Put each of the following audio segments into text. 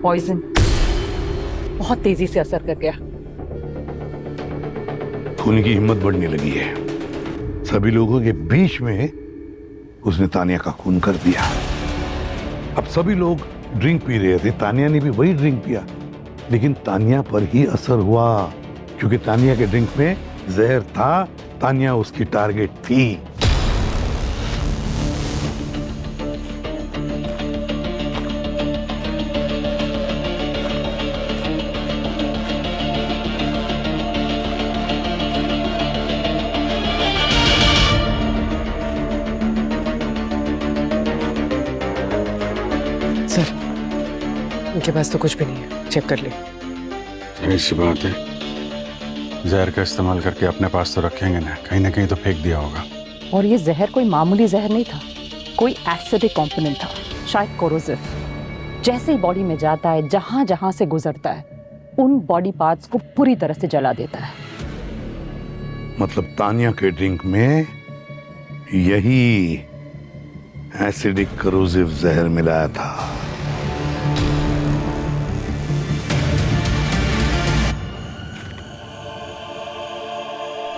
Poison बहुत तेजी से असर कर गया। खून की हिम्मत बढ़ने लगी है। सभी लोगों के बीच में उसने तानिया का खून कर दिया। अब सभी लोग ड्रिंक पी रहे थे, तानिया ने भी वही ड्रिंक पिया, लेकिन तानिया पर ही असर हुआ क्योंकि तानिया के ड्रिंक में जहर था। तानिया उसकी टारगेट थी। सर, उनके पास तो कुछ भी नहीं है, चेक कर ले। जाहिर सी बात है, जहर का इस्तेमाल करके अपने पास तो रखेंगे ना कहीं तो फेंक दिया होगा। और ये जहर कोई मामूली जहर नहीं था, कोई एसिडिक कंपोनेंट था, शायद कोरोसिव। जैसे ही बॉडी में जाता है, जहां जहां से गुजरता है, उन बॉडी पार्ट्स को पूरी तरह से जला देता है। मतलब तानिया के ड्रिंक में यही एसिडिक करोसिव जहर मिलाया था।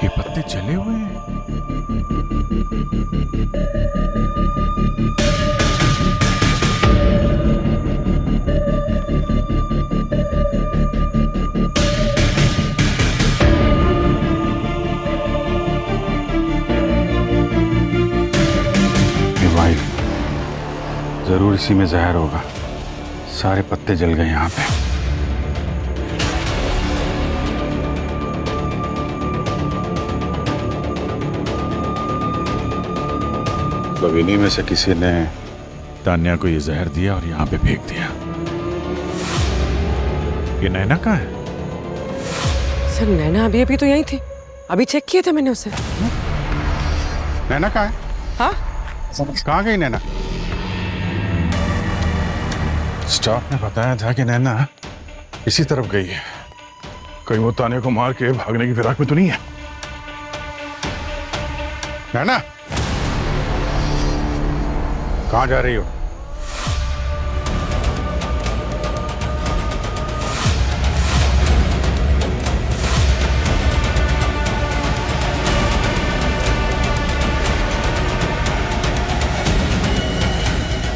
ये पत्ते जले हुए हैं। ये वाइल जरूर इसी में जहर होगा। सारे पत्ते जल गए यहाँ पे। मतलब इन्हीं में से किसी ने तान्या को ये जहर दिया और यहाँ पे फेंक दिया। ये नैना कहाँ है? सर, नैना अभी अभी तो यहीं थी, अभी चेक किया था मैंने उसे। नैना कहाँ है? हाँ? कहाँ गई नैना? स्टाफ ने बताया था कि नैना इसी तरफ गई है। कहीं वो तान्या को मार के भागने की फिराक में तो नहीं है? नैना, कहाँ जा रही हो?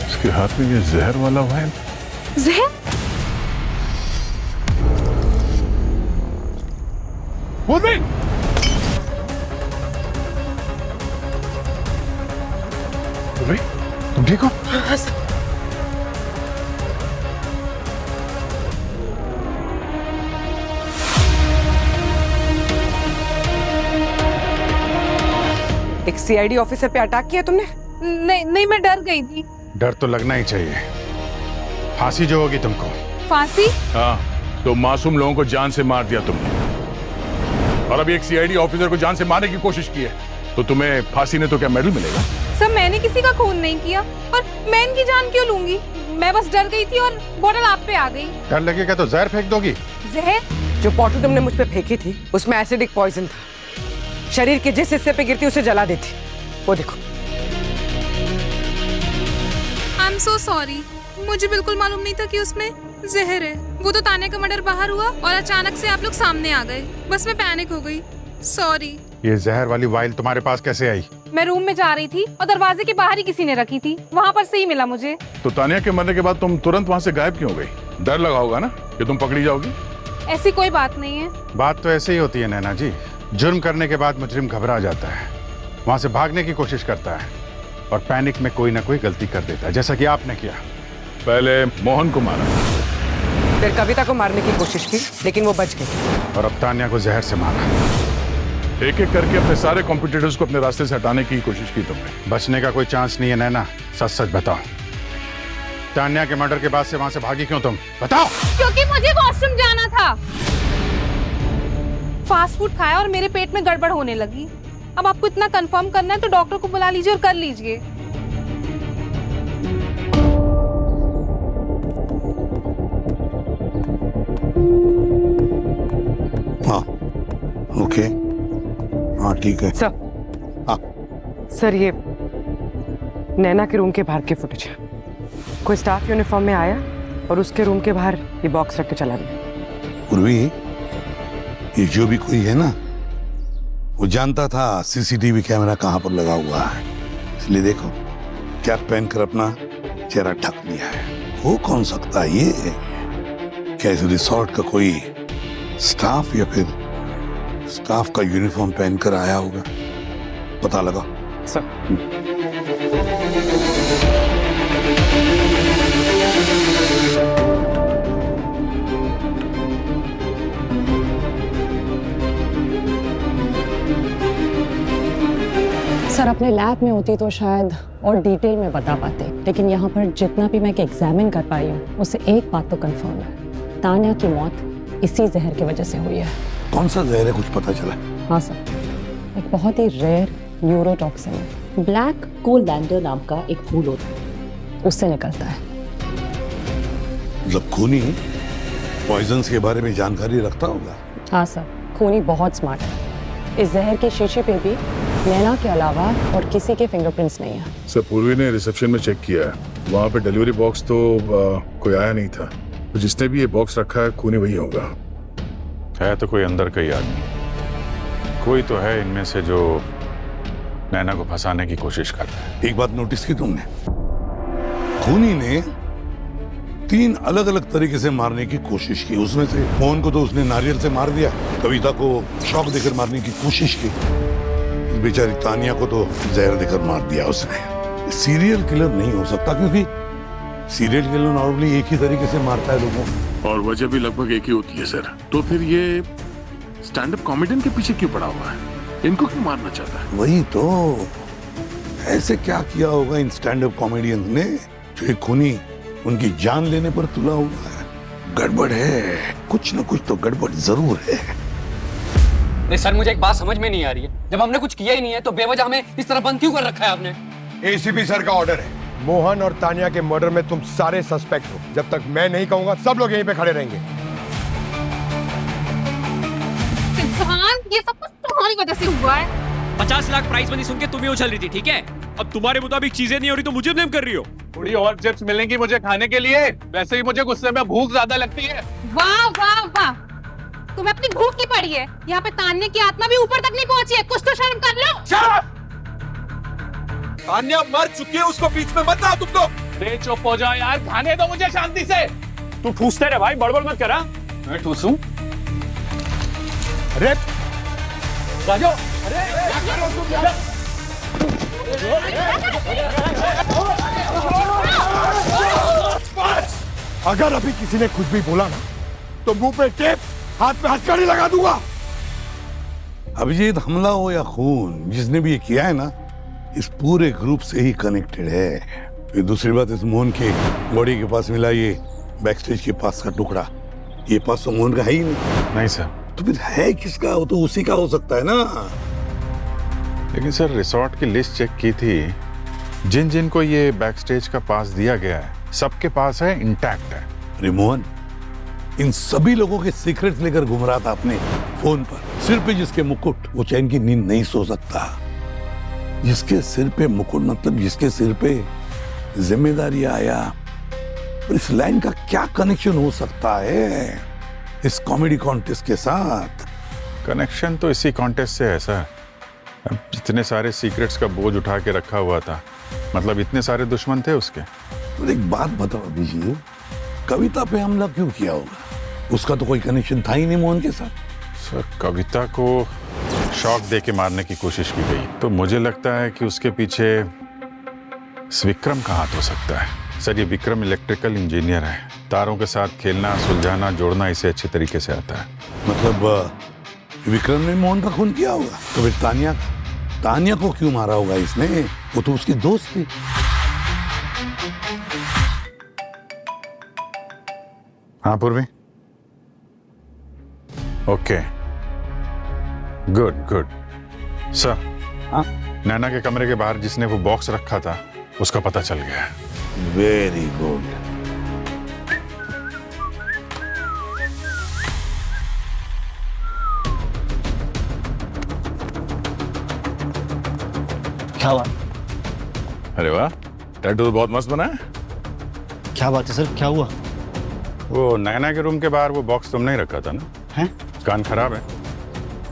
इसके हाथ में ये जहर वाला वाइन। जहर? बोल तुम ठीक हो? हाँ सर। एक सीआईडी ऑफिसर पे अटैक किया तुमने? नहीं, मैं डर गई थी। डर तो लगना ही चाहिए। फांसी जो होगी तुमको। फांसी? हाँ, तो मासूम लोगों को जान से मार दिया तुमने, और अभी एक सीआईडी ऑफिसर को जान से मारने की कोशिश की है, तो तुम्हें फांसी ने तो क्या मेडल मिलेगा? सर, मैंने किसी का खून नहीं किया, और मैं इनकी जान क्यों लूंगी? मैं बस डर गई थी और बोतल आप पे आ गई। डर लगेगा तो जहर फेंक दोगी? जहर? जो बॉटल तुमने मुझ पे फेंकी थी उसमें एसिडिक पॉइजन था। शरीर के जिस हिस्से पे गिरती उसे जला देती। वो देखो। आई एम सो सॉरी, मुझे बिल्कुल मालूम नहीं था कि उसमें जहर है। वो तो तान्या का मर्डर बाहर हुआ और अचानक से आप लोग सामने आ गए, बस मैं पैनिक हो गई। सॉरी। ये जहर वाली वाइल तुम्हारे पास कैसे आई? मैं रूम में जा रही थी और दरवाजे के बाहर ही किसी ने रखी थी, वहाँ पर से ही मिला मुझे। तो तानिया के मरने के बाद तुम तुरंत वहां से गायब क्यों हो गई? डर लगा होगा ना कि तुम पकड़ी जाओगी? ऐसी कोई बात नहीं है। बात तो ऐसे ही होती है नैना जी। जुर्म करने के बाद मुजरिम घबरा जाता है, वहां से भागने की कोशिश करता है और पैनिक में कोई ना कोई गलती कर देता है, जैसा कि आपने किया। पहले मोहन को मारा, फिर कविता को मारने की कोशिश की लेकिन वो बच गई, और अब तान्या को जहर से मारा। एक एक करके अपने सारे कॉम्पिटिटर्स को अपने रास्ते से हटाने की कोशिश की तुमने। बचने का कोई चांस नहीं है नैना, सच सच बताओ। तान्या के मर्डर के बाद से वहां से भागी क्यों तुम? बताओ। क्योंकि मुझे वॉशरूम जाना था। फास्ट फूड खाया और मेरे पेट में गड़बड़ होने लगी। अब आपको इतना कंफर्म करना है तो डॉक्टर को बुला लीजिए और कर लीजिए। हाँ, ओके, हाँ ठीक है। सर। हाँ। सर, ये नैना के रूम के बाहर की फुटेज है। कोई स्टाफ यूनिफॉर्म में आया और उसके रूम के बाहर ये बॉक्स रख के चला गया। पूर्वी, ये जो भी कोई है ना, वो जानता था सीसीटीवी कैमरा कहां पर लगा हुआ है, इसलिए देखो कैप पहनकर अपना चेहरा ढक लिया है। हो कौन सकता है ये? क्या इस रिसोर्ट का कोई स्टाफ या फिर स्टाफ का यूनिफॉर्म पहनकर आया होगा? पता लगा सर। सर अपने लैब में होती तो शायद और डिटेल में बता पाते, लेकिन यहाँ पर जितना भी मैं एग्जामिन कर पाई हूँ उससे एक बात तो कंफर्म है, तान्या की मौत इसी जहर की वजह से हुई है। कौन सा जहर है, कुछ पता चला? हाँ सर, एक बहुत ही रेयर न्यूरोटॉक्सिन है, ब्लैक कोलैंडर नाम का एक फूल होता है, उससे निकलता है। मतलब खूनी पॉइजन्स के बारे में जानकारी रखता होगा? हाँ सर, खूनी बहुत स्मार्ट है। इस जहर के शीशे पे भी नैना के अलावा और किसी के फिंगरप्रिंट्स नहीं है। सर पूर्वी ने रिसेप्शन में चेक किया है, वहाँ पे डिलीवरी बॉक्स तो कोई आया नहीं था, तो जिसने भी ये बॉक्स रखा है खूनी वही होगा। है तो कोई अंदर का ही आदमी, कोई तो है इनमें से जो नैना को फंसाने की कोशिश कर रहा है। एक बात नोटिस की तुमने? खूनी ने 3 अलग अलग तरीके से मारने की कोशिश की। उसमें से मोहन को तो उसने नारियल से मार दिया, कविता को शॉक देकर मारने की कोशिश की, इस बेचारी तानिया को तो जहर देकर मार दिया उसने। सीरियल किलर नहीं हो सकता, क्योंकि सीरियल किलर नॉर्मली एक ही तरीके से मारता है लोगों को, और वजह भी लगभग एक ही होती है सर। तो फिर ये स्टैंड अप कॉमेडियन के पीछे क्यों पड़ा हुआ है? इनको क्यों मारना चाहता है? वही तो, ऐसे क्या किया होगा इन स्टैंड अप कॉमेडियंस ने जो एक खूनी उनकी जान लेने पर तुला हुआ है? गड़बड़ है, कुछ न कुछ तो गड़बड़ जरूर है। नहीं सर, मुझे एक बात समझ में नहीं आ रही है, जब हमने कुछ किया ही नहीं है तो बेवजह हमें इस तरह बंद क्यों कर रखा है आपने? एसीपी सर का ऑर्डर है, मोहन और तानिया के मर्डर में तुम सारे सस्पेक्ट हो। जब तक मैं नहीं कहूंगा सब लोग यहीं पे खड़े रहेंगे। ये सब कुछ तुम्हारी वजह से हुआ है। 50 लाख प्राइस मनी सुन के तुम्हें उछल रही थी, ठीक है? अब तुम्हारे मुताबिक चीजें नहीं हो रही तो मुझे ब्लेम कर रही हो। थोड़ी और चिप्स मिलेंगी मुझे खाने के लिए, वैसे ही मुझे गुस्से में भूख ज्यादा लगती है। वाह वाह वाह, तुम्हें अपनी भूख की पड़ी है। यहाँ पे तान्या की आत्मा भी ऊपर तक नहीं पहुंची है, कुछ तो शर्म कर लो। तान्या मर चुकी है, उसको बीच में मत लाओ तुम तो। रे चुप हो जाओ यार, खाने दो मुझे शांति से। तू ठूसते रहे भाई, बड़बड़ मत करा। मैं ठूसूं? अरे राजो, अरे क्या कर रहे हो तुम यार? अगर अभी किसी ने कुछ भी बोला ना तो मुंह पे टेप, हाथ पे हथकड़ी लगा दूंगा। अभिजीत, हमला हो या खून, जिसने भी ये किया है ना, इस पूरे ग्रुप से ही कनेक्टेड है। फिर दूसरी बात, इस मोहन के बॉडी के पास मिला ये बैकस्टेज के पास का टुकड़ा, ये पास तो मोहन का है ही नहीं सर। तो फिर है किसका? हो तो उसी का हो सकता है ना। लेकिन सर रिसोर्ट की लिस्ट चेक की थी, जिन जिन को ये बैकस्टेज का पास दिया गया है सबके पास है, इंटैक्ट है। अरे मोहन इन सभी लोगों के सीक्रेट्स लेकर घूम रहा था अपने फोन पर। सिर पे जिसके मुकुट, वो चैन की नींद नहीं सो सकता। जिसके सिर पे मुकुट मतलब जिसके सिर पे जिम्मेदारी आया। पर इस लाइन का क्या कनेक्शन हो सकता है इस कॉमेडी कॉन्टेस्ट के साथ? कनेक्शन तो इसी कॉन्टेस्ट से है सर। अब इतने सारे सीक्रेट्स का बोझ उठा के रखा हुआ था, मतलब इतने सारे दुश्मन थे उसके। तो एक बात बताओ अभिजीत, कविता पे हमला क्यों किया होगा? उसका तो कोई कनेक्शन था ही नहीं मोहन के साथ। सर कविता को शॉक दे के मारने की कोशिश की गई, तो मुझे लगता है कि उसके पीछे इस विक्रम का हाथ हो सकता है। सर ये विक्रम इलेक्ट्रिकल इंजीनियर है, तारों के साथ खेलना, सुलझाना, जोड़ना इसे अच्छे तरीके से आता है। मतलब विक्रम ने मोहन का खून किया होगा? तो फिर तानिया को क्यों मारा होगा इसने? वो तो उसकी दोस्त थी। हाँ पूर्वी, ओके, गुड गुड। सर हाँ? नैना के कमरे के बाहर जिसने वो बॉक्स रखा था उसका पता चल गया। Very good. क्या बात? अरे वाह, टैटू तो बहुत मस्त बना है। क्या बात है सर, क्या हुआ? वो नैना के रूम के बाहर वो बॉक्स तुमने ही रखा था ना? हैं? कान खराब है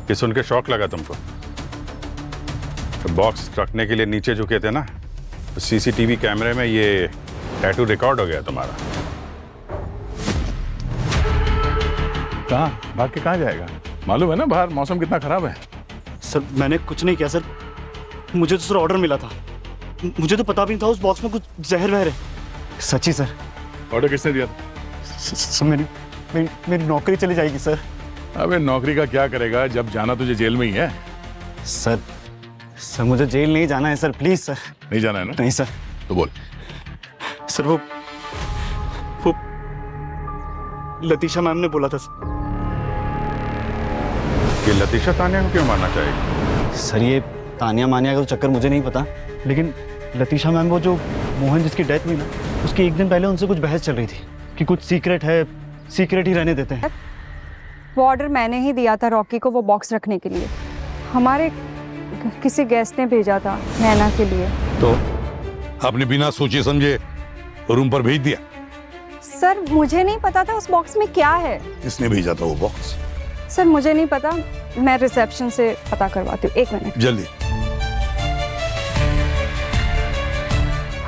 कि सुन के शौक लगा तुमको? तो बॉक्स रखने के लिए नीचे झुके थे ना, तो सीसीटीवी कैमरे में ये टैटू रिकॉर्ड हो गया तुम्हारा। कहाँ भाग के कहाँ जाएगा? मालूम है ना बाहर मौसम कितना खराब है। सर मैंने कुछ नहीं किया सर, मुझे तो सर ऑर्डर मिला था, मुझे तो पता भी नहीं था उस बॉक्स में कुछ जहर वहर है। सच्ची सर। ऑर्डर किसने दिया था? सर मेरी नौकरी चली जाएगी सर। अबे नौकरी का क्या करेगा, जब जाना तुझे जेल में ही है। सर मुझे जेल नहीं जाना है सर, प्लीज सर। नहीं जाना है ना? नहीं सर। तो बोल। सर वो लतीशा मैम ने बोला था सर। कि लतीशा तानिया को क्यों मारना चाहेगी? सर ये तानिया मानिया का तो चक्कर मुझे नहीं पता, लेकिन लतीशा मैम वो जो मोहन जिसकी डेथ हुई ना, उसके एक दिन पहले उनसे कुछ बहस चल रही थी कि कुछ सीक्रेट है, सीक्रेट ही रहने देते हैं। वो ऑर्डर मैंने ही दिया था रॉकी को वो बॉक्स रखने के लिए, हमारे किसी गेस्ट ने भेजा था नैना के लिए। तो आपने बिना सोचे समझे रूम पर भेज दिया? सर मुझे नहीं पता था उस बॉक्स में क्या है। किसने भेजा था वो बॉक्स? सर मुझे नहीं पता, मैं रिसेप्शन से पता करवाती हूँ, 1 मिनट। जल्दी।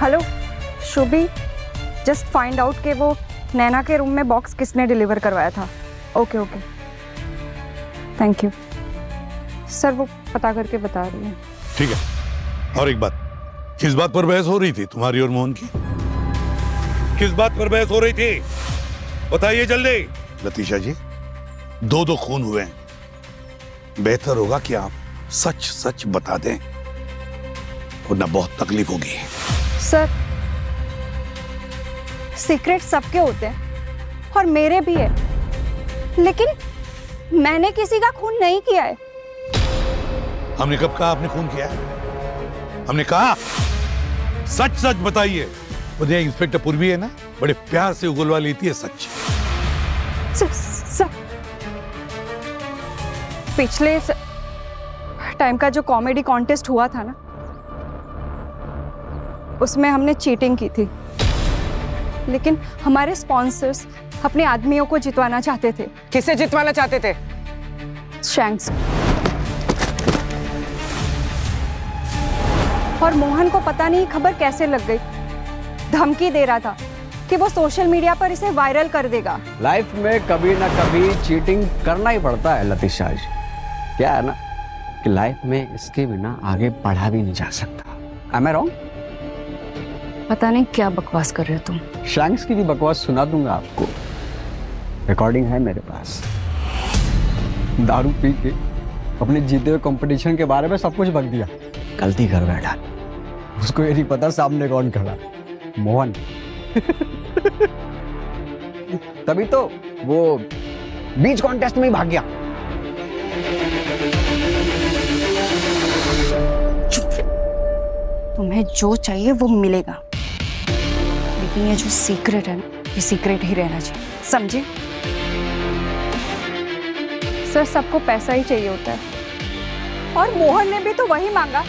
Hello Shubhi, just find out कि वो नैना के रूम में बॉक्स किसने डिलीवर करवाया था। Okay okay, thank you sir, वो पता करके बता रही हूँ। ठीक है। और एक बात, किस बात पर बहस हो रही थी तुम्हारी और मोहन की? किस बात पर बहस हो रही थी बताइए जल्दी। लतीशा जी, 2 खून हुए हैं, बेहतर होगा कि आप सच सच बता दें, वरना बहुत तकलीफ होगी। सर सीक्रेट सबके होते हैं और मेरे भी है, लेकिन मैंने किसी का खून नहीं किया है। हमने कब कहा आपने खून किया है? हमने कहा सच सच बताइए। वो इंस्पेक्टर पूर्वी है ना, बड़े प्यार से उगलवा लेती है सच। सर पिछले टाइम का जो कॉमेडी कॉन्टेस्ट हुआ था ना, उसमें हमने चीटिंग की थी, लेकिन हमारे स्पॉन्सर्स अपने आदमियों को जितवाना चाहते थे। किसे जितवाना चाहते थे? शैंक्स। और मोहन को पता नहीं खबर कैसे लग गई, धमकी दे रहा था कि वो सोशल मीडिया पर इसे वायरल कर देगा। लाइफ में कभी ना कभी चीटिंग करना ही पड़ता है लतीशा जी। क्या है ना कि लाइफ में इसके बिना आगे बढ़ा भी नहीं जा सकता। Am I wrong? पता नहीं क्या बकवास कर रहे हो तुम। शैंक्स की भी बकवास सुना दूंगा आपको, रिकॉर्डिंग है मेरे पास। दारू पी के अपने जीते हुए कंपटीशन के बारे में सब कुछ बक दिया, गलती कर बैठा। उसको ये नहीं पता सामने कौन खड़ा, मोहन। तभी तो वो बीच कॉन्टेस्ट में ही भाग गया। तुम्हें जो चाहिए वो मिलेगा, लेकिन ये जो सीक्रेट है ना, ये सीक्रेट ही रहना चाहिए, समझे? सर सबको पैसा ही चाहिए होता है, और मोहन ने भी तो वही मांगा।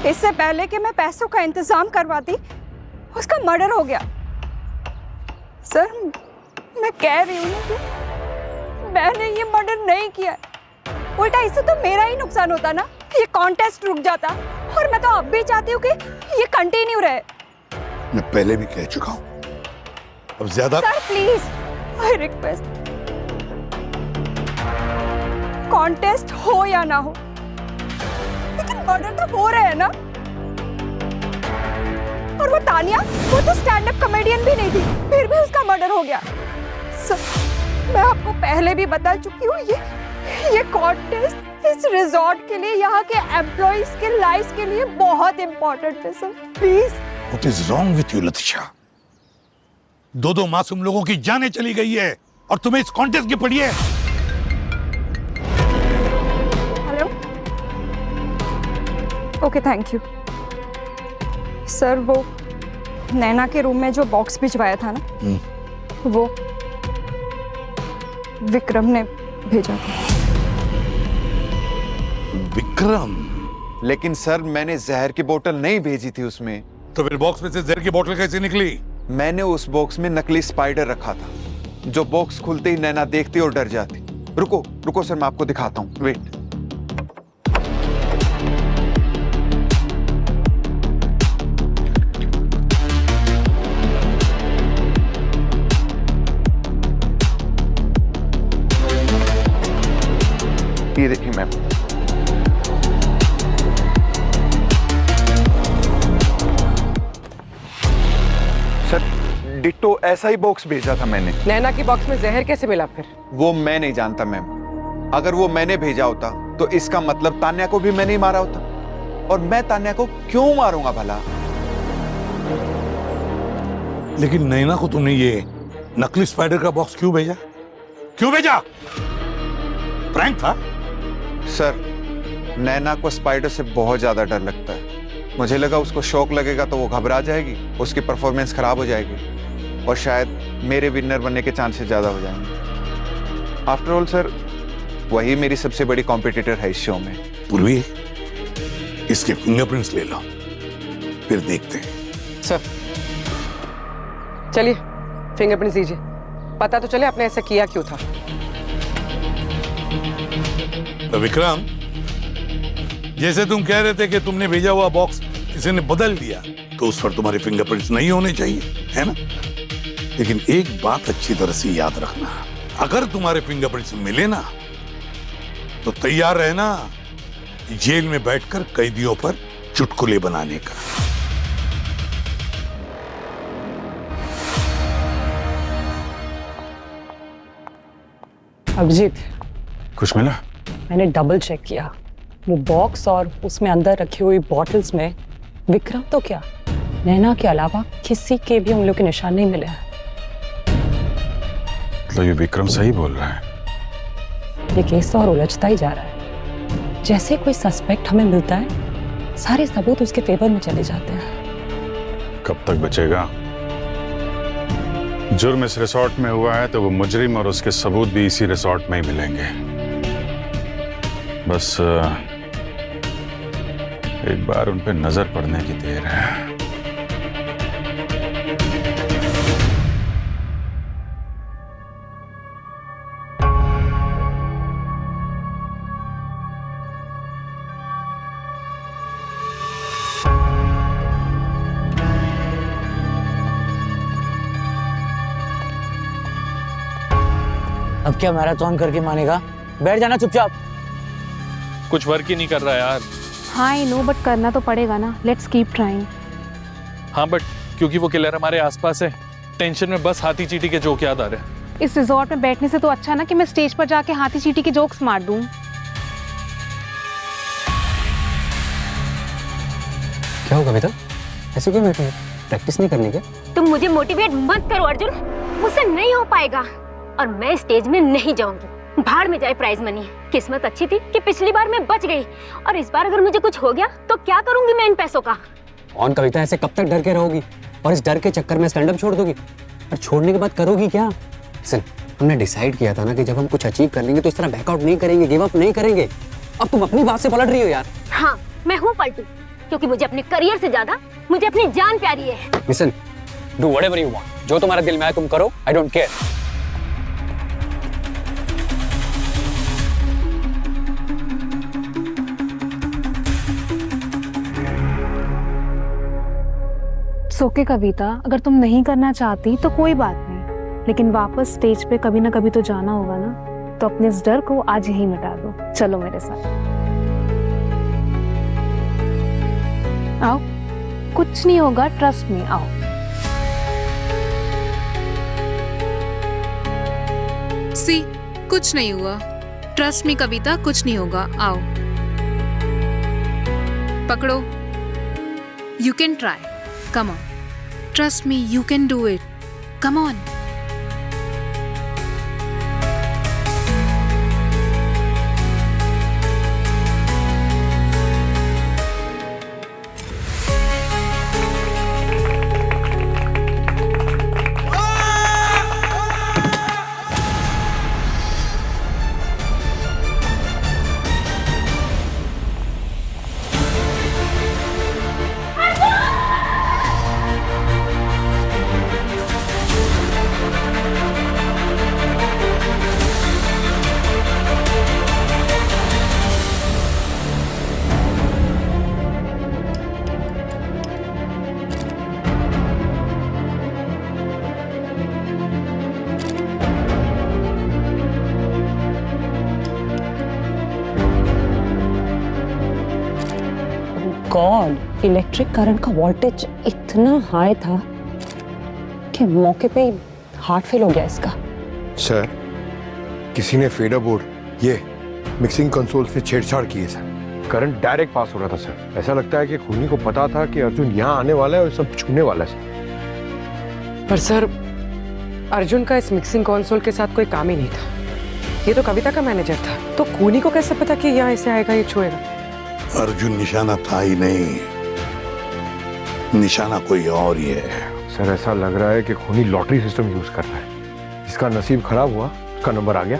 इससे पहले कि मैं पैसों का इंतजाम करवाती, उसका मर्डर हो गया। सर मैं कह रही हूँ कि मैंने ये मर्डर नहीं किया, उल्टा इससे तो मेरा ही नुकसान होता ना, ये कॉन्टेस्ट रुक जाता। और मैं तो अब भी चाहती हूँ कि ये कंटिन्यू रहे। मैं पहले भी कह चुका हूँ, अब ज्यादा। Sir please, I request, contest हो या ना हो, लेकिन मर्डर तो हो रहे हैं ना। और वो तानिया, वो तो स्टैंड अप कॉमेडियन भी नहीं थी, फिर भी उसका मर्डर हो गया। सर मैं आपको पहले भी बता चुकी हूँ, ये कॉन्टेस्ट इस रिजॉर्ट के लिए, यहाँ के एम्प्लॉइज के लाइफ के लिए बहुत इंपॉर्टेंट है sir, please. What is wrong with you, लतीशा? 2 मासूम लोगों की जानें चली गई है और तुम्हें इस कॉन्टेस्ट की पड़ी है। Hello, okay thank you sir. वो नैना के रूम में जो बॉक्स भिजवाया था ना, वो विक्रम ने भेजा था। विक्रम? लेकिन सर मैंने जहर की बोतल नहीं भेजी थी उसमें। तो फिर बॉक्स में से जहर की बोतल कैसे निकली? मैंने उस बॉक्स में नकली स्पाइडर रखा था, जो बॉक्स खुलते ही नैना देखती और डर जाती। रुको रुको सर, मैं आपको दिखाता हूँ, वेट। ये देखिए मैम, सर डिट्टो ऐसा ही बॉक्स भेजा था मैंने। नैना की बॉक्स में जहर कैसे मिला फिर? वो मैं नहीं जानता मैम। अगर वो मैंने भेजा होता तो इसका मतलब तान्या को भी मैंने ही मारा होता, और मैं तान्या को क्यों मारूंगा भला? लेकिन नैना को तुमने ये नकली स्पाइडर का बॉक्स क्यों भेजा? क्यों भेजा? प्रैंक था? सर नैना को स्पाइडर से बहुत ज्यादा डर लगता है। मुझे लगा उसको शौक लगेगा तो वो घबरा जाएगी, उसकी परफॉर्मेंस खराब हो जाएगी और शायद मेरे विनर बनने के चांसेस ज्यादा हो जाएंगे। आफ्टर ऑल सर वही मेरी सबसे बड़ी कॉम्पिटिटर है इस शो में। पूर्वी, इसके फिंगरप्रिंट्स ले लो, फिर देखते हैं। सर चलिए फिंगरप्रिंट्स दीजिए, पता तो चले आपने ऐसा किया क्यों था। तो विक्रम, जैसे तुम कह रहे थे कि तुमने भेजा हुआ बॉक्स किसी ने बदल दिया, तो उस पर तुम्हारे फिंगरप्रिंट्स नहीं होने चाहिए, है ना? लेकिन एक बात अच्छी तरह से याद रखना, अगर तुम्हारे फिंगरप्रिंट्स मिले ना तो तैयार रहना जेल में बैठकर कैदियों पर चुटकुले बनाने का। अभिजीत, कुछ मिला? मैंने डबल चेक किया, वो बॉक्स और उसमें अंदर रखी हुई बॉटल्स में विक्रम तो क्या, नैना के अलावा किसी के भी उंगलियों के निशान नहीं मिले हैं। तो ये विक्रम सही बोल रहा है? ये केस तो और उलझता ही जा रहा है। जैसे कोई सस्पेक्ट हमें मिलता है, सारे सबूत उसके फेवर में चले जाते हैं। कब तक बचेगा? जुर्म इस रिसोर्ट में हुआ है तो वो मुजरिम और उसके सबूत भी इसी रिसोर्ट में ही मिलेंगे। बस एक बार उन पे नजर पड़ने की देर है। अब क्या मैराथन करके मानेगा? बैठ जाना चुपचाप। कुछ वर्क ही नहीं कर रहा यार। हाँ आई नो, बट करना तो पड़ेगा ना। Let's keep trying. हाँ बट क्योंकि वो किलर हमारे आसपास है, टेंशन में बस हाथी चींटी के जोक याद आ रहे हैं। इस रिजॉर्ट में बैठने से तो अच्छा ना कि मैं स्टेज पर जाके हाथी चींटी के जोक्स मार दूं। क्या हो कविता, ऐसे क्यों बैठे? प्रैक्टिस नहीं करनी क्या? तुम मुझे मोटिवेट मत करो अर्जुन, मुझसे नहीं हो पाएगा और मैं स्टेज में नहीं जाऊंगी। भाड़ में जाए प्राइज मनी। किस्मत अच्छी थी कि पिछली बार मैं बच गई, और इस बार अगर मुझे कुछ हो गया तो क्या करूंगी मैं इन पैसों का? कौन कविता, ऐसे कब तक डर के रहोगी और इस डर के चक्कर में स्टैंड अप छोड़ दोगी? और छोड़ने के बाद करोगी क्या? सुन, हमने डिसाइड किया था ना कि जब हम कुछ अचीव कर लेंगे तो इस तरह बैकआउट नहीं करेंगे, गिव अप नहीं करेंगे। अब तुम अपनी बात से पलट रही हो यार। हाँ मैं हूँ पलटू, क्योंकि मुझे अपने करियर से ज्यादा मुझे अपनी जान प्यारी है। Listen, do whatever you want, जो तुम्हारे दिल में आए तुम करो, आई डोंट केयर। ओके कविता, अगर तुम नहीं करना चाहती तो कोई बात नहीं, लेकिन वापस स्टेज पे कभी ना कभी तो जाना होगा ना। तो अपने इस डर को आज यही मिटा दो। चलो मेरे साथ आओ, कुछ नहीं होगा, ट्रस्ट मी। आओ। सी, कुछ नहीं हुआ। ट्रस्ट मी कविता, कुछ नहीं होगा। आओ पकड़ो। You can try, come on. Trust me, you can do it. Come on. Electric current का वोल्टेज इतना हाई था कि मौके पे ही हार्ट फेल हो गया इसका। सर, किसी ने फेडर बोर्ड ये मिक्सिंग कंसोल से छेड़छाड़ की है सर। करंट डायरेक्ट पास हो रहा था सर। ऐसा लगता है कि खूनी को पता था कि अर्जुन यहाँ आने वाला है और सब छूने वाला है सर। पर सर, अर्जुन का इस मिक्सिंग कंसोल के साथ कोई काम ही नहीं था। ये तो कविता का मैनेजर था, तो खूनी को कैसे पता कि यहाँ ऐसे आएगा, ये छुएगा? अर्जुन निशाना था ही नहीं, निशाना कोई और ही है। सर, ऐसा लग रहा है कि खूनी लॉटरी सिस्टम यूज कर रहा है। जिसका नसीब खराब हुआ उसका नंबर आ गया।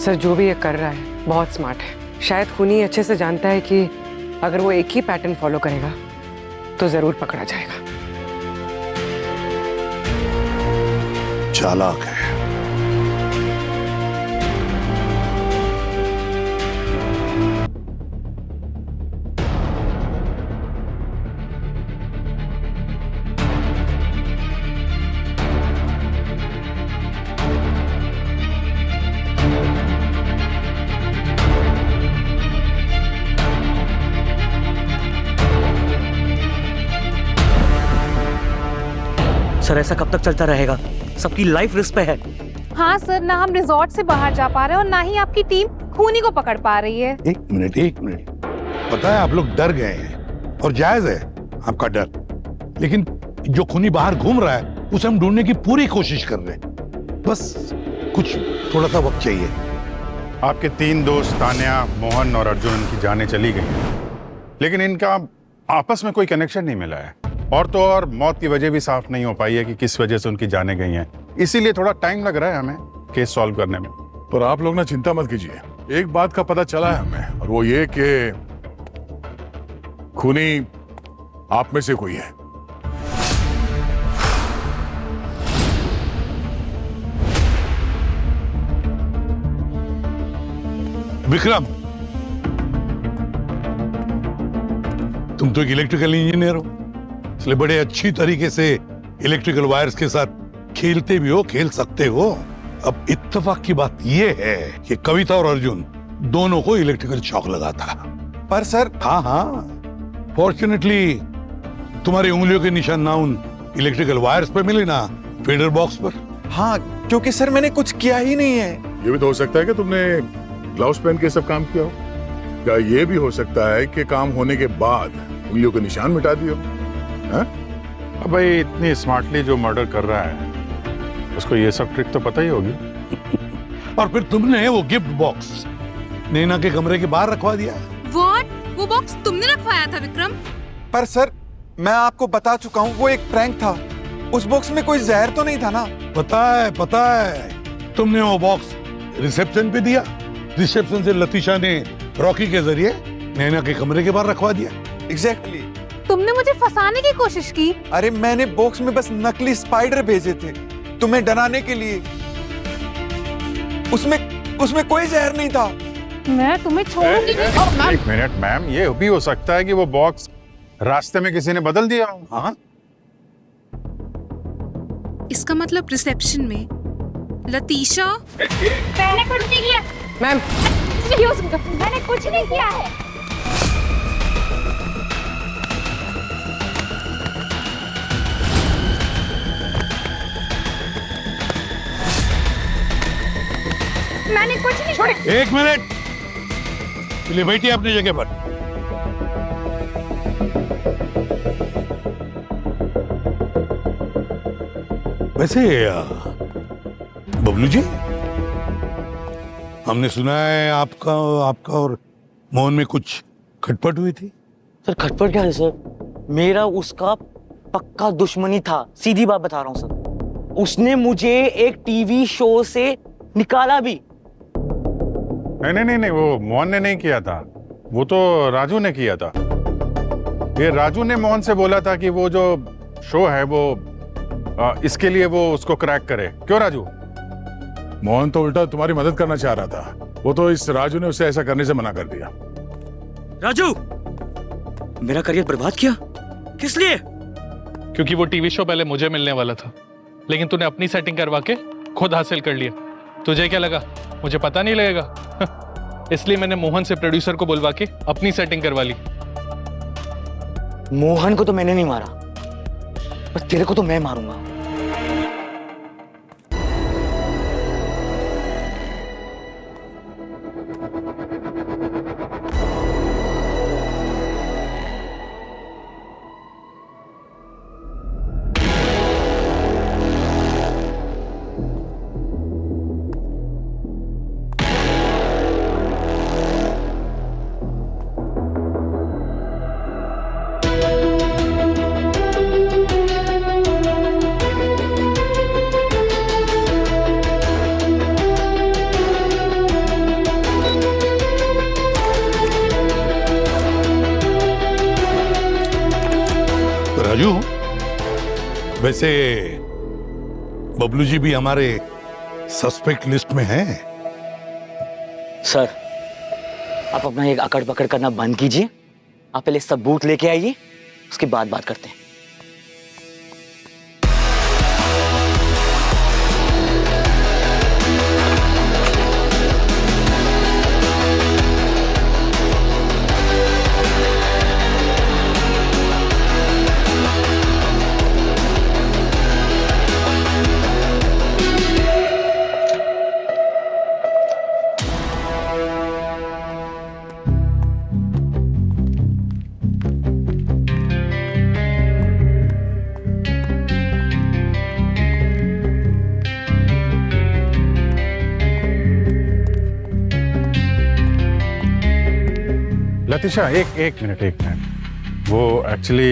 सर, जो भी ये कर रहा है बहुत स्मार्ट है। शायद खूनी अच्छे से जानता है कि अगर वो एक ही पैटर्न फॉलो करेगा तो जरूर पकड़ा जाएगा। चालाक है। सर ऐसा कब तक चलता रहेगा? सबकी लाइफ रिस्क पे है। हाँ सर, ना हम रिजॉर्ट से बाहर जा पा रहे हैं और ना ही आपकी टीम खूनी को पकड़ पा रही है। एक मिनट। पता है आप लोग डर गए हैं और जायज है आपका डर, लेकिन जो खूनी बाहर घूम रहा है उसे हम ढूंढने की पूरी कोशिश कर रहे हैं। बस कुछ थोड़ा सा वक्त चाहिए। आपके 3 दोस्त तान्या, मोहन और अर्जुन की जानें चली गई, लेकिन इनका आपस में कोई कनेक्शन नहीं मिला है। और तो और मौत की वजह भी साफ नहीं हो पाई है कि किस वजह से उनकी जानें गई हैं। इसीलिए थोड़ा टाइम लग रहा है हमें केस सॉल्व करने में। पर आप लोग ना चिंता मत कीजिए, एक बात का पता चला है हमें, और वो ये कि खूनी आप में से कोई है। विक्रम, तुम तो एक इलेक्ट्रिकल इंजीनियर हो, इसलिए बड़े अच्छी तरीके से इलेक्ट्रिकल वायर्स के साथ खेलते भी हो, खेल सकते हो। अब इत्तेफाक की बात यह है कि कविता और अर्जुन दोनों को इलेक्ट्रिकल शॉक लगा था। पर सर, हाँ, फॉर्चुनेटली तुम्हारी उंगलियों के निशान ना उन इलेक्ट्रिकल वायर्स पर मिले ना फीडर बॉक्स पर। हाँ, क्योंकि सर मैंने कुछ किया ही नहीं है। ये भी तो हो सकता है कि तुमने ग्लव्स पहन के सब काम किया हो। क्या ये भी हो सकता है कि काम होने के बाद उंगलियों के निशान मिटा दिए हो? अब भाई इतनी स्मार्टली जो मर्डर कर रहा है उसको ये सब ट्रिक तो पता ही होगी। और फिर तुमने वो गिफ्ट बॉक्स नैना के कमरे के बाहर रखवा दिया। What? वो बॉक्स तुमने रखवाया था विक्रम? पर सर, मैं आपको बता चुका हूँ वो एक प्रैंक था। उस बॉक्स में कोई जहर तो नहीं था ना? पता है। तुमने वो बॉक्स रिसेप्शन पे दिया, रिसेप्शन से लतीशा ने रॉकी के जरिए नैना के कमरे के बाहर रखवा दिया। एग्जैक्टली। तुमने मुझे फंसाने की कोशिश की। अरे मैंने बॉक्स में बस नकली स्पाइडर भेजे थे तुम्हें डराने के लिए। उसमें कोई जहर नहीं था। मैं तुम्हें छोड़ूंगी नहीं। एक मिनट मैम, ये भी हो सकता है कि वो बॉक्स रास्ते में किसी ने बदल दिया हो। हाँ, इसका मतलब रिसेप्शन में लतीशा। मैंने कुछ नहीं किया मैम। मैंने कुछ नहीं किया है। मैंने कुछ नहीं छोड़ी। एक मिनट, चलिए बैठिए अपनी जगह पर। वैसे बबलू जी, हमने सुना है आपका और मोहन में कुछ खटपट हुई थी। सर खटपट क्या है सर? मेरा उसका पक्का दुश्मनी था, सीधी बात बता रहा हूँ सर। उसने मुझे एक टीवी शो से निकाला भी। नहीं, वो मोहन ने नहीं किया था, वो तो राजू ने किया था। ये राजू ने मोहन से बोला था कि वो जो शो है वो इसके लिए वो उसको क्रैक करे। क्यों राजू? मोहन तो उल्टा तुम्हारी मदद करना चाह रहा था, वो तो इस राजू ने उसे ऐसा करने से मना कर दिया। राजू, मेरा करियर बर्बाद किया, किस लिए? क्योंकि वो टीवी शो पहले मुझे मिलने वाला था, लेकिन तूने अपनी सेटिंग करवा के खुद हासिल कर लिया। तुझे क्या लगा मुझे पता नहीं लगेगा? इसलिए मैंने मोहन से प्रोड्यूसर को बुलवा के अपनी सेटिंग करवा ली। मोहन को तो मैंने नहीं मारा, पर तेरे को तो मैं मारूंगा। राजू, वैसे बबलू जी भी हमारे सस्पेक्ट लिस्ट में हैं। सर, आप अपना एक अकड़ पकड़ करना बंद कीजिए। आप पहले सबूत लेके आइए, उसके बाद बात करते हैं। लतीशा, एक मिनट। वो एक्चुअली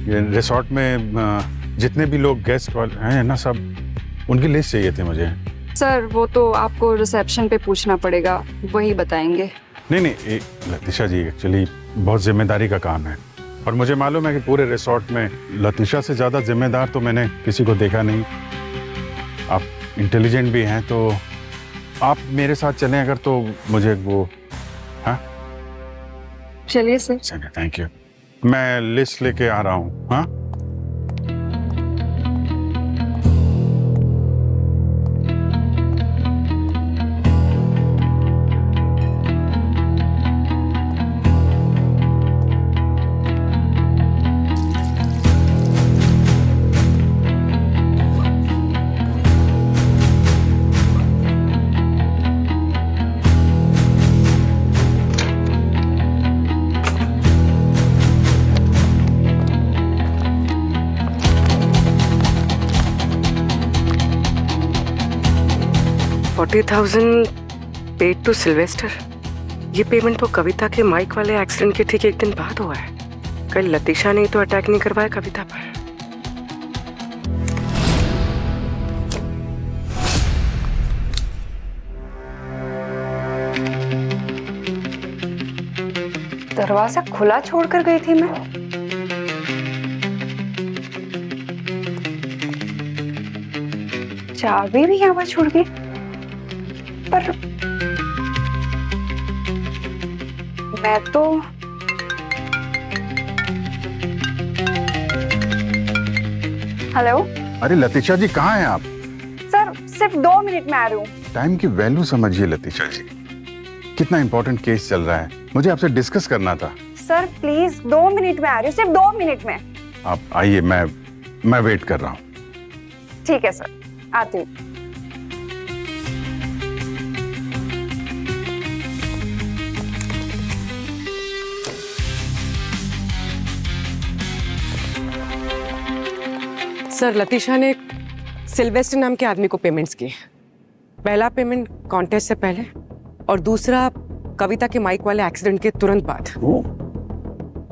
ये रिसोर्ट में जितने भी लोग गेस्ट हैं ना, सब उनकी लिस्ट चाहिए थे मुझे। सर, वो तो आपको रिसेप्शन पे पूछना पड़ेगा, वही बताएंगे। नहीं, लतीशा जी, एक्चुअली बहुत जिम्मेदारी का काम है और मुझे मालूम है कि पूरे रिसोर्ट में लतीशा से ज़्यादा जिम्मेदार तो मैंने किसी को देखा नहीं। आप इंटेलिजेंट भी हैं, तो आप मेरे साथ चलें अगर, तो मुझे वो। हाँ, चलिए सर। चलिए, थैंक यू। मैं लिस्ट लेके आ रहा हूँ। हाँ, $40,000 पेड टू सिल्वेस्टर। ये पेमेंट तो कविता के माइक वाले एक्सीडेंट के ठीक एक दिन बाद हुआ है। कल लतीशा ने तो अटैक नहीं करवाया कविता पर। दरवाजा खुला छोड़कर गई थी मैं। चाबी भी यहाँ पर छोड़ गई, पर मैं तो हेलो। अरे लतीशा जी, कहाँ हैं आप? सर, सिर्फ 2 मिनट में आ रही हूँ। टाइम की वैल्यू समझिए लतीशा जी, कितना इंपॉर्टेंट केस चल रहा है, मुझे आपसे डिस्कस करना था। सर प्लीज, 2 मिनट में आ रही हूँ, सिर्फ 2 मिनट में। आप आइए, मैं वेट कर रहा हूँ। ठीक है सर, आती हूँ। सर, लतीशा ने सिल्वेस्टर नाम के आदमी को पेमेंट्स किए। पहला पेमेंट कॉन्टेस्ट से पहले और दूसरा कविता के माइक वाले एक्सीडेंट के तुरंत बाद।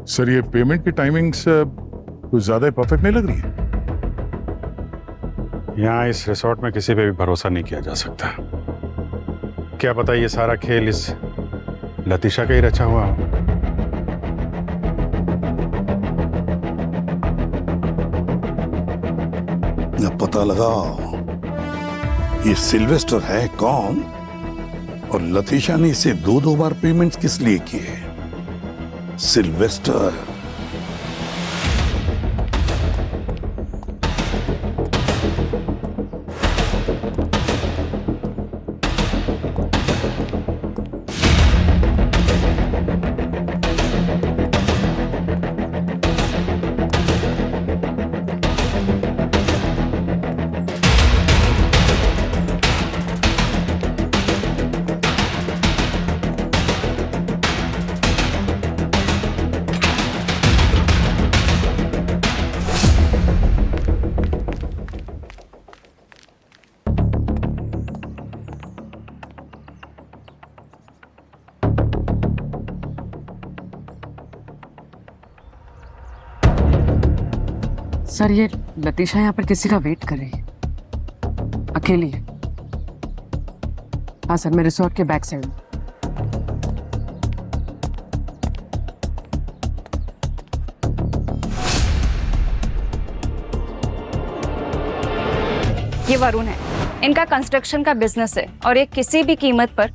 सर, ये पेमेंट की टाइमिंग्स कुछ ज्यादा परफेक्ट नहीं लग रही है। यहाँ इस रिसोर्ट में किसी पे भी भरोसा नहीं किया जा सकता। क्या पता ये सारा खेल इस लतीशा का ही रचा हुआ हो। पता लगाओ ये सिल्वेस्टर है कौन और लतीशा ने इसे 2-2 बार पेमेंट्स किस लिए किए। सिल्वेस्टर सर ये लतीशा यहाँ पर किसी का वेट कर रही है, अकेली है। हाँ सर, मैं रिसोर्ट के बैक साइड में। ये वरुण है, इनका कंस्ट्रक्शन का बिजनेस है और ये किसी भी कीमत पर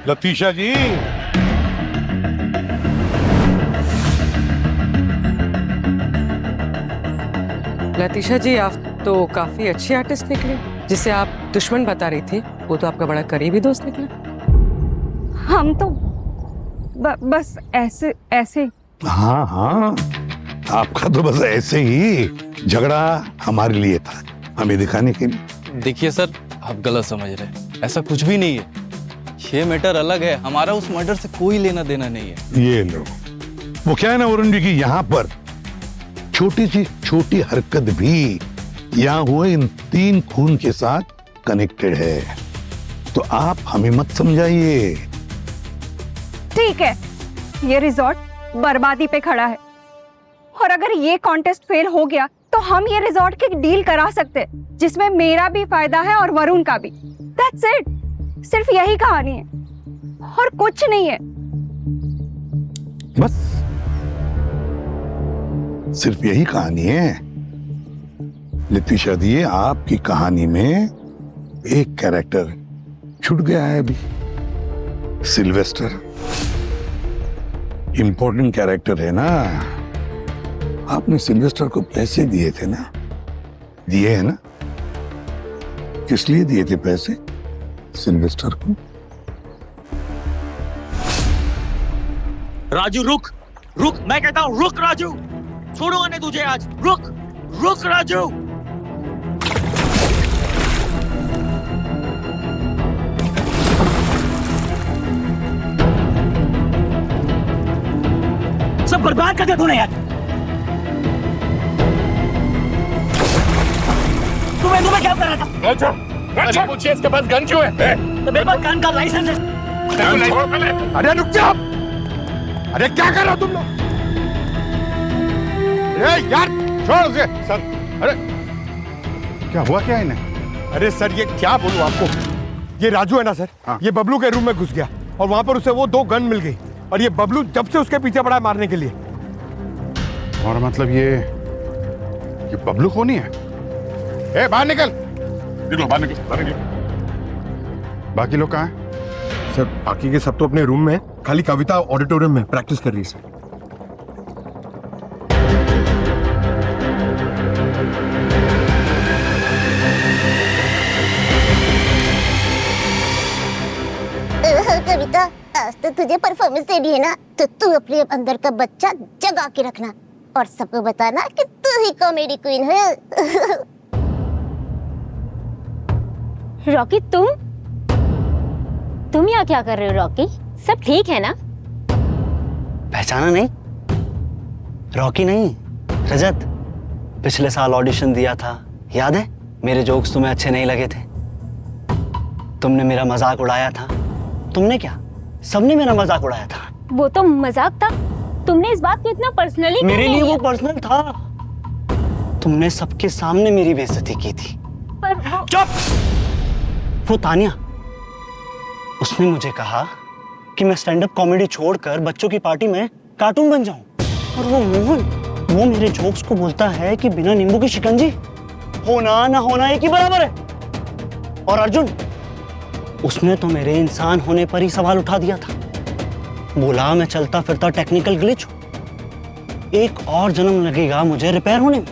लतीशा जी, लतीशा जी, आप तो काफी अच्छी आर्टिस्ट निकली। जिसे आप दुश्मन बता रही थी वो तो आपका बड़ा करीबी दोस्त निकला। हम तो बस ऐसे ऐसे। हाँ हाँ, आपका तो बस ऐसे ही झगड़ा हमारे लिए था, हमें दिखाने के लिए। देखिए सर, आप गलत समझ रहे हैं, ऐसा कुछ भी नहीं है। ये मैटर अलग है, हमारा उस मर्डर से कोई लेना देना नहीं है। ये लो, वो क्या है ना वरुण जी की यहाँ पर छोटी सी छोटी हरकत भी यहाँ हुए इन 3 खून के साथ कनेक्टेड है, तो आप हमें मत समझाइए। ठीक है, ये रिजॉर्ट बर्बादी पे खड़ा है और अगर ये कॉन्टेस्ट फेल हो गया तो हम ये रिजॉर्ट की डील करा सकते हैं जिसमें मेरा भी फायदा है और वरुण का भी। दैट्स इट, सिर्फ यही कहानी है और कुछ नहीं है। बस सिर्फ यही कहानी है। लतीशा दी, आपकी कहानी में एक कैरेक्टर छूट गया है अभी, सिल्वेस्टर। इंपॉर्टेंट कैरेक्टर है ना। आपने सिल्वेस्टर को पैसे दिए थे ना, दिए है ना? किस लिए दिए थे पैसे सिल्वेस्टर को? राजू रुक, रुक, मैं कहता हूँ रुक राजू, छोड़ूंगा नहीं तुझे आज। रुक, रुक राजू। सब बर्बाद कर दिया तूने यार। तुम्हें क्या कर रहा था? अच्छा पूछिए इसके पास गन क्यों है? तो मेरे पास गन का लाइसेंस है। अरे रुक जाओ, अरे क्या कर रहे हो तुम लोग? अरे यार छोड़ उसे। सर, अरे क्या हुआ क्या इन्हें? अरे सर, ये क्या बोलूं आपको, ये राजू है ना सर, ये बबलू के रूम में घुस गया और वहां पर उसे वो 2 गन मिल गई और ये बबलू जब से उसके पीछे पड़ा है मारने के लिए। और मतलब ये बबलू कौन ही है? ए, बाहर निकल, निकलो बाहर, निकलो बाहर, निकलो। बाकी लोग कहाँ हैं? सर बाकी के सब तो अपने रूम में, खाली कविता ऑडिटोरियम में प्रैक्टिस कर रही है सर। कविता, आज तो तुझे परफॉर्मेंस देनी है ना, तो तू अपने अंदर का बच्चा जगा के रखना और सबको बताना कि तू ही कॉमेडी क्वीन है। रॉकी, तुम यहाँ क्या कर रहे हो? रॉकी, सब ठीक है ना? पहचाना नहीं? रॉकी नहीं, रजत। पिछले साल ऑडिशन दिया था, याद है? मेरे जोक्स तुम्हें अच्छे नहीं लगे थे, तुमने मेरा मजाक उड़ाया था। तुमने क्या, सबने मेरा मजाक उड़ाया था। वो तो मजाक था, तुमने इस बात को इतना पर्सनली मेरे लिए वो पर्सनल था। तुमने सबके सामने मेरी बेइज्जती की थी। पर वो... चुप! वो तानिया, उसने मुझे कहा कि मैं स्टैंड अप कॉमेडी छोड़कर बच्चों की पार्टी में कार्टून बन जाऊं। और वो मोहन, वो मेरे जोक्स को बोलता है कि बिना नींबू की शिकंजी होना ना होना एक ही बराबर है। और अर्जुन, उसने तो मेरे इंसान होने पर ही सवाल उठा दिया था। बोला मैं चलता फिरता टेक्निकल ग्लिच हूं, एक और जन्म लगेगा मुझे रिपेयर होने में।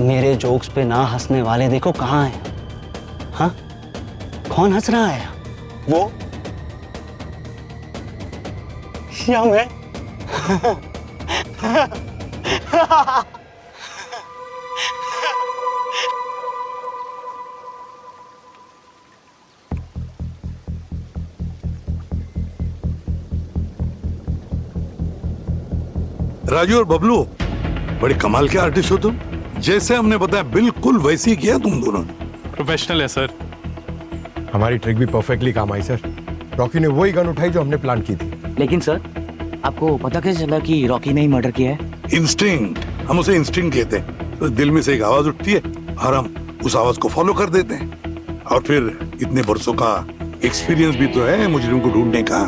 मेरे जोक्स पे ना हंसने वाले देखो कहां हैं। हाँ, कौन हंस रहा है? वो या मैं? राजू और बबलू, बड़े कमाल के आर्टिस्ट हो तुम। जैसे हमने बताया बिल्कुल वैसे ही किया तुम दोनों ने। प्रोफेशनल है सर। हमारी ट्रिक भी परफेक्टली काम आई सर। रॉकी ने वही गन उठाई जो हमने प्लान की थी। लेकिन सर, आपको पता कैसे चला कि रॉकी ने ही मर्डर किया है? इंस्टिंक्ट, हम उसे इंस्टिंक्ट कहते हैं। तो दिल में से एक आवाज उठती है और हम उस आवाज को फॉलो कर देते हैं। और फिर इतने बरसों का एक्सपीरियंस भी तो है मुजरिम को ढूंढने का।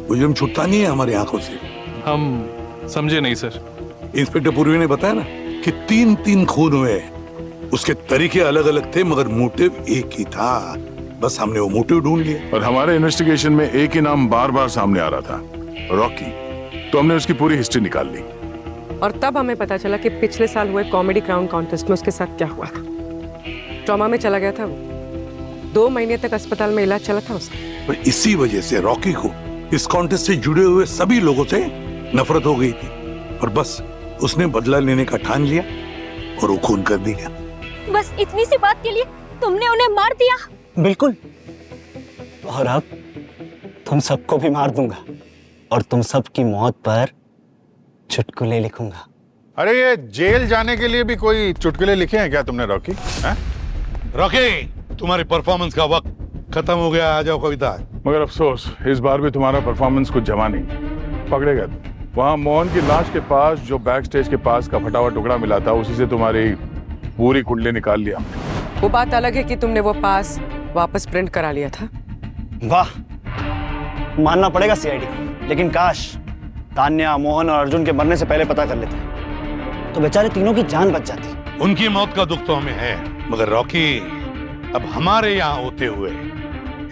मुजरिम छुटता नहीं है हमारी आंखों से। हम समझे नहीं सर। इंस्पेक्टर पूर्वी ने बताया ना कि 3 खून हुए। उसके तरीके अलग अलग थे मगर मोटिव एक ही था। बस हमने वो मोटिव ढूंढ लिया। और हमारे इन्वेस्टिगेशन में एक ही नाम बार बार सामने आ रहा था, रॉकी। तो हमने उसकी पूरी हिस्ट्री निकाल ली। और तब हमें पता चला कि पिछले साल हुए कॉमेडी क्राउन कॉन्टेस्ट में उसके साथ क्या हुआ था। ट्रॉमा में चला गया था वो। 2 महीने तक अस्पताल में इलाज चला था उसका। पर इसी वजह से रॉकी को इस कॉन्टेस्ट से जुड़े हुए सभी लोगों से नफरत हो गई थी। और बस उसने बदला लेने का ठान लिया और वो खून कर दिया। बस इतनी सी बात के लिए तुमने उन्हें मार दिया? बिल्कुल। और अब तुम सबको भी मार दूंगा और तुम सबकी मौत पर चुटकुले लिखूंगा। अरे ये जेल जाने के लिए भी कोई चुटकुले लिखे हैं क्या तुमने रॉकी? रॉकी, तुम्हारी परफॉर्मेंस का वक्त खत्म हो गया। आ जाओ कविता। मगर अफसोस, इस बार भी तुम्हारा परफॉर्मेंस कुछ जमा नहीं। पकड़े गए तुम। वहां मोहन की लाश के पास जो बैक स्टेज के पास का फटा हुआ टुकड़ा मिला था, उसी से तुम्हारी पूरी कुंडली निकाल लिया। वो बात अलग है कि तुमने वो पास वापस प्रिंट करा लिया था। वाह, मानना पड़ेगा सीआईडी को। लेकिन काश तान्या, मोहन और अर्जुन के मरने से पहले पता कर लेते तो बेचारे तीनों की जान बच जाती। उनकी मौत का दुख तो हमें है, मगर रॉकी अब हमारे यहाँ होते हुए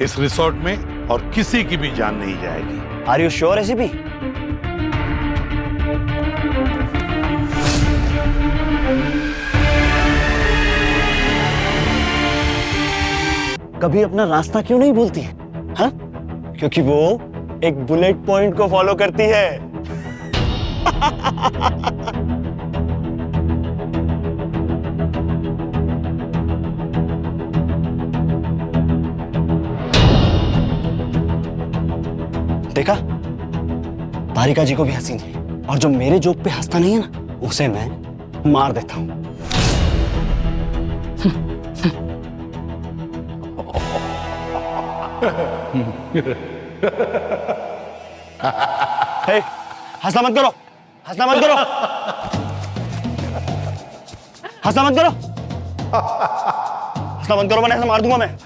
इस रिसोर्ट में और किसी की भी जान नहीं जाएगी। Are you sure ACP? कभी अपना रास्ता क्यों नहीं भूलती है? हाँ? क्योंकि वो एक बुलेट पॉइंट को फॉलो करती है। देखा, तारिका जी को भी हंसी नहीं, और जो मेरे जोक पे हंसता नहीं है ना, उसे मैं मार देता हूं। हे, हंसना मत करो, हंसना मत करो, हंसना मत करो, हंसना मत करो, वरना ऐसे मार दूंगा मैं।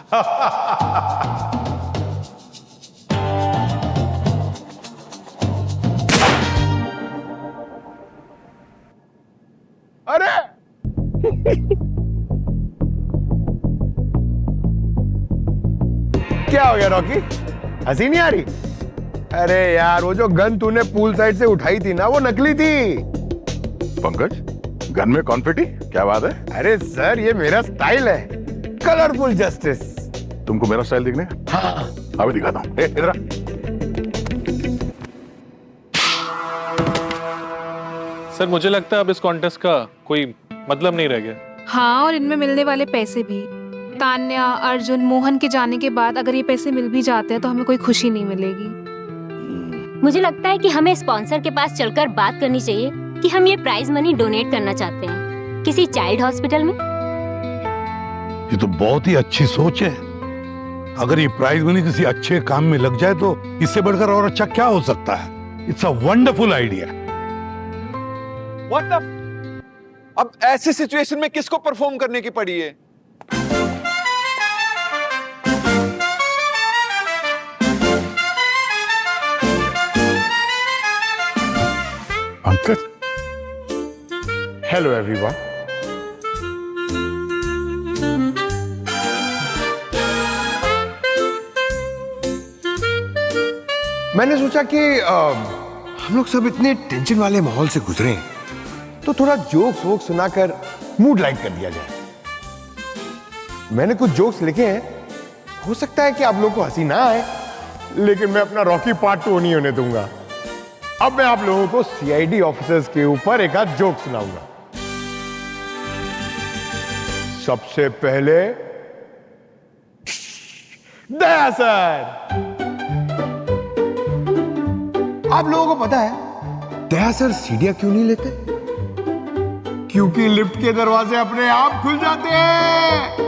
अरे क्या हो गया रॉकी? हंसी नहीं आ रही? अरे यार, वो जो गन तूने पूल साइड से उठाई थी ना, वो नकली थी। पंकज, गन में कॉन्फिटी? क्या बात है? अरे सर, ये मेरा स्टाइल है, कलरफुल जस्टिस। तुमको मेरा स्टाइल दिखने? हाँ। अभी दिखाता हूँ। इधर आ। सर मुझे लगता है अब इस कॉन्टेस्ट का कोई मतलब नहीं रह गया। हाँ, और इनमें मिलने वाले पैसे भी। तान्या, अर्जुन, मोहन के जाने के बाद अगर ये पैसे मिल भी जाते हैं तो हमें कोई खुशी नहीं मिलेगी। मुझे लगता है कि हमें स्पॉन्सर के पास चलकर बात करनी चाहिए कि हम ये प्राइज मनी डोनेट करना चाहते हैं किसी चाइल्ड हॉस्पिटल में। ये तो बहुत ही अच्छी सोच है। अगर ये प्राइज मनी किसी अच्छे काम में लग जाए तो इससे बढ़कर और अच्छा क्या हो सकता है। It's a wonderful idea. What the? अब ऐसी सिचुएशन में किसको परफॉर्म करने की पड़ी है? Pankaj, hello everyone. मैंने सोचा कि हम लोग सब इतने टेंशन वाले माहौल से गुजरे हैं, तो थोड़ा जोक्स वोक्स सुनाकर मूड लाइट कर दिया जाए। मैंने कुछ जोक्स लिखे हैं, हो सकता है कि आप लोगों को हंसी ना आए, लेकिन मैं अपना रॉकी पार्ट 2 नहीं होने दूंगा। अब मैं आप लोगों को सीआईडी ऑफिसर्स के ऊपर एक आध जोक सुनाऊंगा। सबसे पहले दया सर। आप लोगों को पता है दया सर सीढ़ियां क्यों नहीं लेते? क्योंकि लिफ्ट के दरवाजे अपने आप खुल जाते हैं।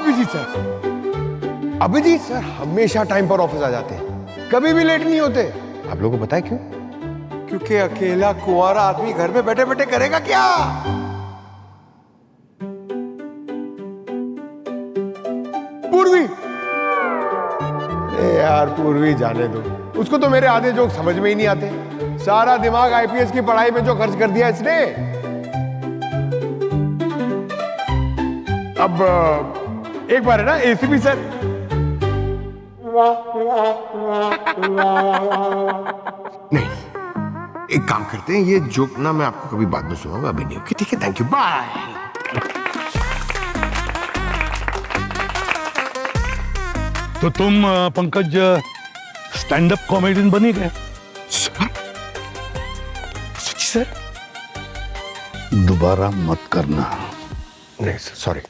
अभिजीत सर, अभिजीत सर हमेशा टाइम पर ऑफिस आ जाते हैं, कभी भी लेट नहीं होते। आप लोगों को पता है क्यों? क्योंकि अकेला कुंवारा आदमी घर में बैठे बैठे करेगा क्या? पूर्वी, यार पूर्वी जाने दो, उसको तो मेरे आधे जोक समझ में ही नहीं आते। सारा दिमाग आईपीएस की पढ़ाई में जो खर्च कर दिया इसने। अब एक बार है ना एसीपी सर, नहीं एक काम करते हैं, ये जोक ना मैं आपको कभी बाद में सुनाऊंगा, अभी नहीं। ओके ठीक है, थैंक यू, बाय। तो तुम पंकज स्टैंड अप कॉमेडियन बनी गए? सच्ची सर? दोबारा मत करना। नहीं सर, सॉरी।